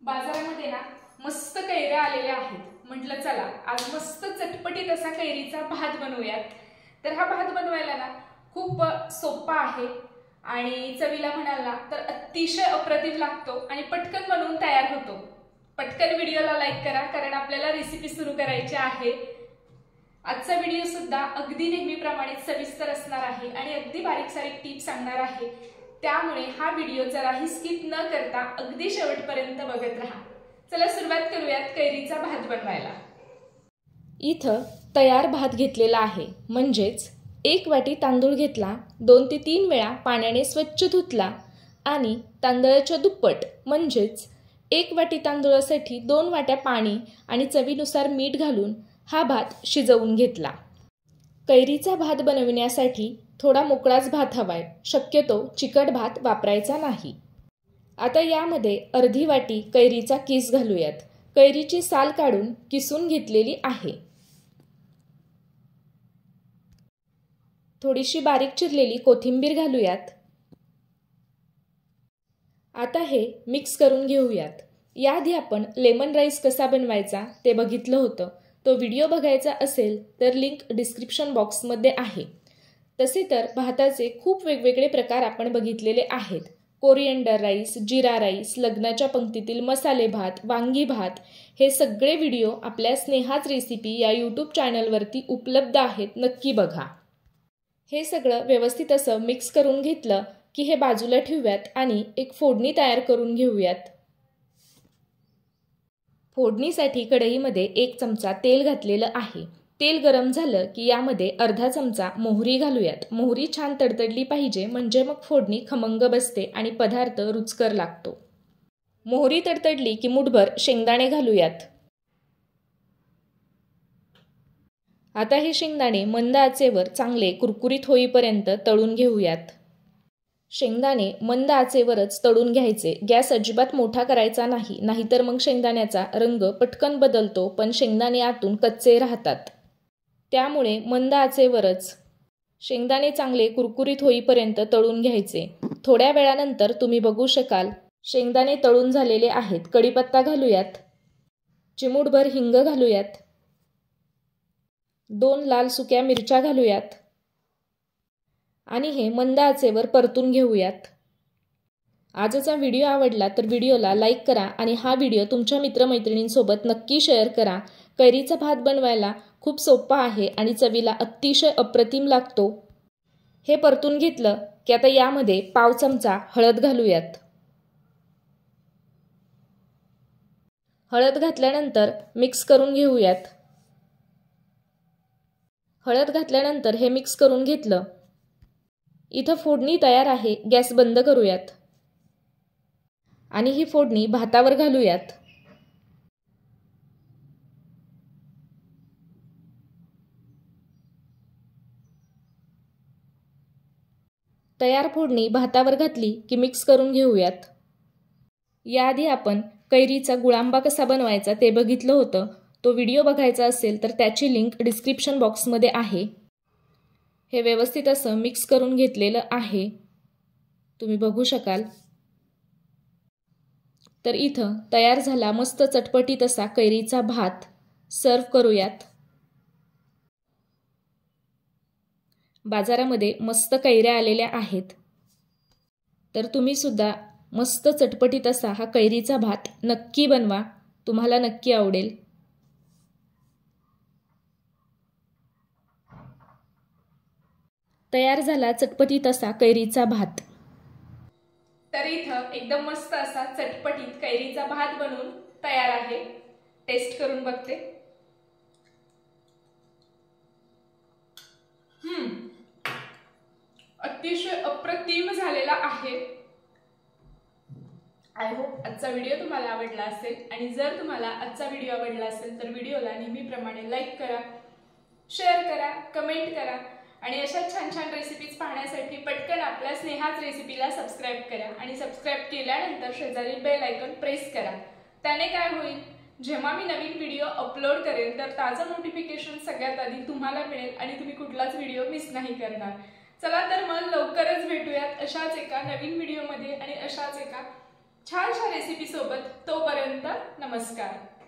बाजारामध्ये ना मस्त कैऱ्या आलेल्या आहेत। म्हटलं चला आज मस्त चटपटीत असा कैरीचा भात बनवूयात। तर हा भात बनवायला ना खूप सोपा आहे आणि चवीला म्हणाल ना तर अतिशय अप्रतिम लागतो आणि पटकन बनवून तयार होतो। पटकन व्हिडिओला लाईक करा कारण आपल्याला रेसिपी सुरू करायची आहे। आजचा व्हिडिओ सुद्धा अगदी नेहमीप्रमाणे सविस्तर असणार आहे आणि अगदी बारीक सारीक टिप्स सांगणार आहे। त्यामुळे हा व्हिडिओ जराही स्किप न करता अगदी शेवटपर्यंत बघत राहा। चला सुरुवात करूयात कैरीचा भात बनवायला। इथं तयार भात घेतलेला आहे, म्हणजेच 1 वाटी तांदूळ घेतला, 2 ते 3 वेळा पाण्याने स्वच्छ धुतला आणि तांदळाच्या दुप्पट म्हणजेच 1 वाटी तांदूळासाठी 2 वाट्या पाणी आणि चवीनुसार मीठ घालून हा भात शिजवून घेतला। कैरीचा भात बनवण्यासाठी थोडा मोकळाच भात हवाय, शक्यतो चिकट भात वापरायचा नाही। आता यामध्ये अर्धी वाटी कैरीचा किस घालूयात। कैरीची साल काढून किसून घेतलेली आहे। थोडीशी बारीक चिरलेली कोथिंबीर घालूयात। आता हे मिक्स करून घेऊयात। याआधी आपण लेमन राईस कसा बनवायचा ते बघितलं होतं। तो व्हिडिओ बघायचा असेल तर लिंक डिस्क्रिप्शन बॉक्समध्ये आहे। तसे तर भाताचे खूप वेगवेगळे प्रकार आपण बघितलेले आहेत। कोरिएंडर राईस, जीरा राईस, लग्नाच्या पंक्तीतील मसाले भात, वांगी भात, हे सगळे व्हिडिओ आपल्या स्नेहाच रेसिपी या यूट्यूब चॅनलवरती उपलब्ध आहेत, नक्की बघा। हे सगळं व्यवस्थित असं मिक्स करून घेतलं की हे बाजूला ठेवूयात आणि एक फोडणी तयार करून घेऊयात। फोडणीसाठी कढईमध्ये 1 चमचा तेल घातलेलं आहे। तेल गरम झालं की यामध्ये अर्धा चमचा मोहरी घालूयात। मोहरी छान तडतडली पाहिजे, म्हणजे मग फोडणी खमंग बसते आणि पदार्थ रुचकर लागतो। मोहरी तडतडली की मुठभर शेंगदाणे घालूयात। आता हे शेंगदाणे मंद आचेवर चांगले कुरकुरीत होईपर्यंत तळून घेऊयात। शेंगदाणे मंद आचेवरच तळून घ्यायचे, गॅस अजिबात मोठा करायचा नाही, नाहीतर मग शेंगदाण्याचा रंग पटकन बदलतो पण शेंगदाणे आतून कच्चे राहतात। त्यामुळे मंद आचेवरच शेंगदाणे चांगले कुरकुरीत होईपर्यंत तळून घ्यायचे। थोड्या वेळानंतर तुम्ही बघू शकाल शेंगदाणे तळून झालेले आहेत। कढीपत्ता घालूयात, चिमूटभर हिंग घालूयात, 2 लाल सुक्या मिरच्या घालूयात आणि हे मंद आचेवर परतून घेऊयात। आजचा व्हिडिओ आवडला तर व्हिडिओला लाईक करा आणि हा व्हिडिओ तुमच्या मित्रमैत्रिणींसोबत नक्की शेअर करा। कैरीचा भात बनवायला खूप सोपा आहे आणि चवीला अतिशय अप्रतिम लागतो। हे परतून घेतलं की आता यामध्ये पाव चमचा हळद घालूयात। हळद घातल्यानंतर मिक्स करून घेऊयात। हळद घातल्यानंतर हे मिक्स करून घेतलं। इथं फोडणी तयार आहे, गॅस बंद करूयात आणि ही फोडणी भातावर घालूयात। तयार फोडणी भातावर घातली की मिक्स करून घेऊयात। याआधी आपण कैरीचा गुळांबा कसा बनवायचा ते बघितलं होतं। तो व्हिडिओ बघायचा असेल तर त्याची लिंक डिस्क्रिप्शन बॉक्समध्ये आहे। हे व्यवस्थित असं मिक्स करून घेतलेलं आहे, तुम्ही बघू शकाल। तर इथं तयार झाला मस्त चटपटीत असा कैरीचा भात। सर्व करूयात। बाजारामध्ये मस्त कैऱ्या आलेल्या आहेत, तर तुम्ही सुद्धा मस्त चटपटीत असा हा कैरीचा भात नक्की बनवा, तुम्हाला नक्की आवडेल। तयार झाला चटपटीत असा कैरीचा भात। तर इथं एकदम मस्त असा चटपटीत कैरीचा भात बनवून तयार आहे। टेस्ट करून बघते। अतिशय अप्रतिम झालेला आहे। आय होप आजचा व्हिडिओ तुम्हाला आवडला असेल आणि जर तुम्हाला आजचा व्हिडिओ आवडला असेल तर व्हिडिओला नेहमीप्रमाणे लाईक करा, शेअर करा, कमेंट करा आणि अशा छान छान रेसिपीज पाहण्यासाठी पटकन आपल्या स्नेहाच रेसिपीला सबस्क्राइब करा आणि सबस्क्राइब केल्यानंतर शेजारी बेल आयकॉन प्रेस करा। त्याने काय होईल, जेव्हा मी नवीन व्हिडिओ अपलोड करेन तर ताजा नोटिफिकेशन सगळ्यात आधी तुम्हाला मिळेल आणि तुम्ही कुठलाच व्हिडिओ मिस नाही करणार। चला तर मग लवकरच भेटूयात अशाच एका नवीन व्हिडिओमध्ये आणि अशाच एका छानशा रेसिपी सोबत। तोपर्यंत नमस्कार.